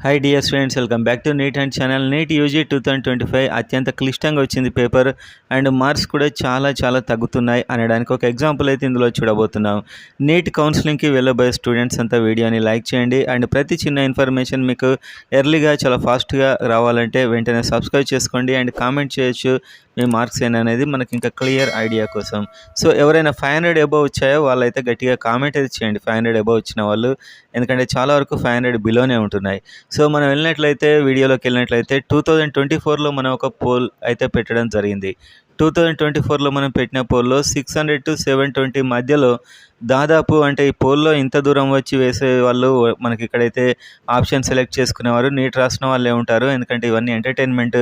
Hi dear students, welcome back to NEET and channel. NEET UG 2025 అత్యంత క్లిష్టంగా వచ్చింది paper and marks కూడా చాలా తగ్గుతున్నాయి అనడానికి ఒక ఎగ్జాంపుల్ అయితే ఇందులో చూడబోతున్నాం. నీట్ కౌన్సిలింగ్కి వెళ్ళబోయే స్టూడెంట్స్ అంతా వీడియోని లైక్ చేయండి అండ్ ప్రతి చిన్న ఇన్ఫర్మేషన్ మీకు ఎర్లీగా చాలా ఫాస్ట్గా రావాలంటే వెంటనే సబ్స్క్రైబ్ చేసుకోండి అండ్ కామెంట్ చేయొచ్చు మీ మార్క్స్ ఏంటనేది మనకి ఇంకా క్లియర్ ఐడియా కోసం. సో ఎవరైనా 500 అబోవ్ వచ్చాయో వాళ్ళైతే గట్టిగా కామెంట్ అయితే చేయండి, 500 అబోవ్ వచ్చిన వాళ్ళు, ఎందుకంటే చాలా వరకు 500 బిలోనే ఉంటున్నాయి. సో మనం వీడియోలోకి వెళ్ళినట్లయితే 2024లో మనం ఒక పోల్ అయితే పెట్టడం జరిగింది. 2024లో మనం పెట్టిన పోల్లో 600 to 720 మధ్యలో దాదాపు, అంటే ఈ పోల్లో ఇంత దూరం వచ్చి వేసే వాళ్ళు మనకి ఇక్కడైతే ఆప్షన్ సెలెక్ట్ చేసుకునేవారు నీట్ రాసిన వాళ్ళే ఉంటారు, ఎందుకంటే ఇవన్నీ ఎంటర్టైన్మెంట్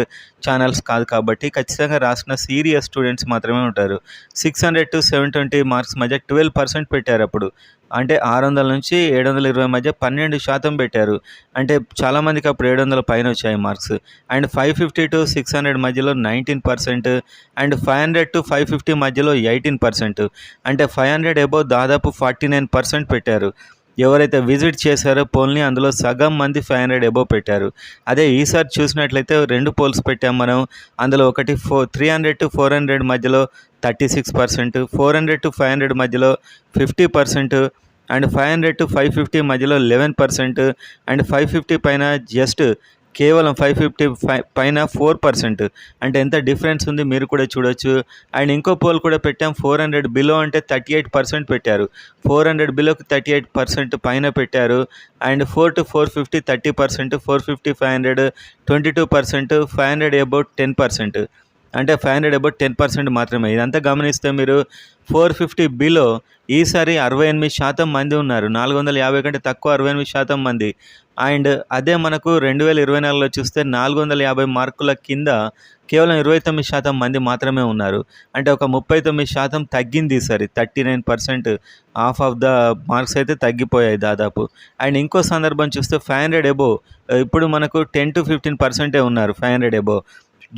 ఛానల్స్ కాదు కాబట్టి ఖచ్చితంగా రాసిన సీరియస్ స్టూడెంట్స్ మాత్రమే ఉంటారు. 600 to 720 మార్క్స్ మధ్య 12% పెట్టారు. అప్పుడు అంటే 600 నుంచి 720 మధ్య 12% పెట్టారు. అంటే చాలామందికి అప్పుడు 700 పైన వచ్చాయి మార్క్స్. అండ్ 550 to 600 మధ్యలో 19% అండ్ 500 to 550 మధ్యలో 18%. అంటే 500 అబోవ్ దాదాపు 49% పెట్టారు. ఎవరైతే విజిట్ చేశారో పోల్ని అందులో సగం మంది 500 అబోవ్ పెట్టారు. అదే ఈసారి చూసినట్లయితే 2 పోల్స్ పెట్టాం మనం. అందులో ఒకటి 300 to 400 మధ్యలో 36%, 400 to 500 మధ్యలో 50% అండ్ 500 to 550 మధ్యలో 11% అండ్ 550 పైన జస్ట్ కేవలం 550 పైన 4%. అంటే ఎంత డిఫరెన్స్ ఉంది మీరు కూడా చూడొచ్చు. అండ్ ఇంకో పోల్ కూడా పెట్టాం, 400 బిలో అంటే 38% పెట్టారు. 400 బిలోకి 38% పైన పెట్టారు. And 4 to 450 30%, 450 500 22%, 500 about 10%. అంటే 500 అబౌట్ 10% మాత్రమే. ఇదంతా గమనిస్తే మీరు 450 బిలో ఈసారి 68% మంది ఉన్నారు. 450 కంటే తక్కువ 68% మంది. అండ్ అదే మనకు 2024లో చూస్తే 450 మార్కుల కింద కేవలం 29% మంది మాత్రమే ఉన్నారు. అంటే ఒక 39% తగ్గింది ఈసారి. 39% హాఫ్ ఆఫ్ ద మార్క్స్ అయితే తగ్గిపోయాయి దాదాపు. అండ్ ఇంకో సందర్భం చూస్తే 500 అబోవ్ ఇప్పుడు మనకు 10 to 15% ఉన్నారు 500 అబోవ్,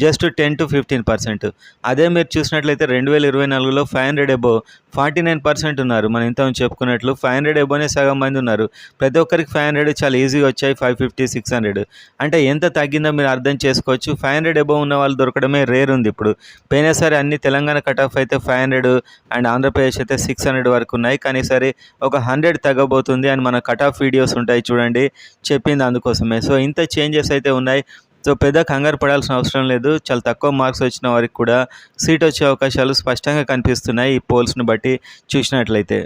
జస్ట్ 10 to 15%. అదే మీరు చూసినట్లయితే 2024లో 500 అబోవ్ 49% ఉన్నారు. మనం ఇంతకుముందు చెప్పుకున్నట్లు 500 అబోవ్నే సగం మంది ఉన్నారు. ప్రతి ఒక్కరికి 500 చాలా ఈజీగా వచ్చాయి, 550 600. అంటే ఎంత తగ్గిందో మీరు అర్థం చేసుకోవచ్చు. 500 అబోవ్ ఉన్న వాళ్ళు దొరకడమే రేర్ ఉంది ఇప్పుడు. పోయినసారి అన్ని తెలంగాణ కట్ ఆఫ్ అయితే 500 అండ్ ఆంధ్రప్రదేశ్ అయితే 600 వరకు ఉన్నాయి. కానీ ఈసారి ఒక 100 తగ్గబోతుంది అని మన కట్ ఆఫ్ వీడియోస్ ఉంటాయి చూడండి, చెప్పింది అందుకోసమే. సో ఇంత చేంజెస్ అయితే ఉన్నాయి. సో పెద్ద కంగారు పడాల్సిన అవసరం లేదు. చాలా తక్కువ మార్క్స్ వచ్చిన వారికి కూడా సీట్ వచ్చే అవకాశాలు స్పష్టంగా కనిపిస్తున్నాయి ఈ పోల్స్ని బట్టి చూసినట్లయితే.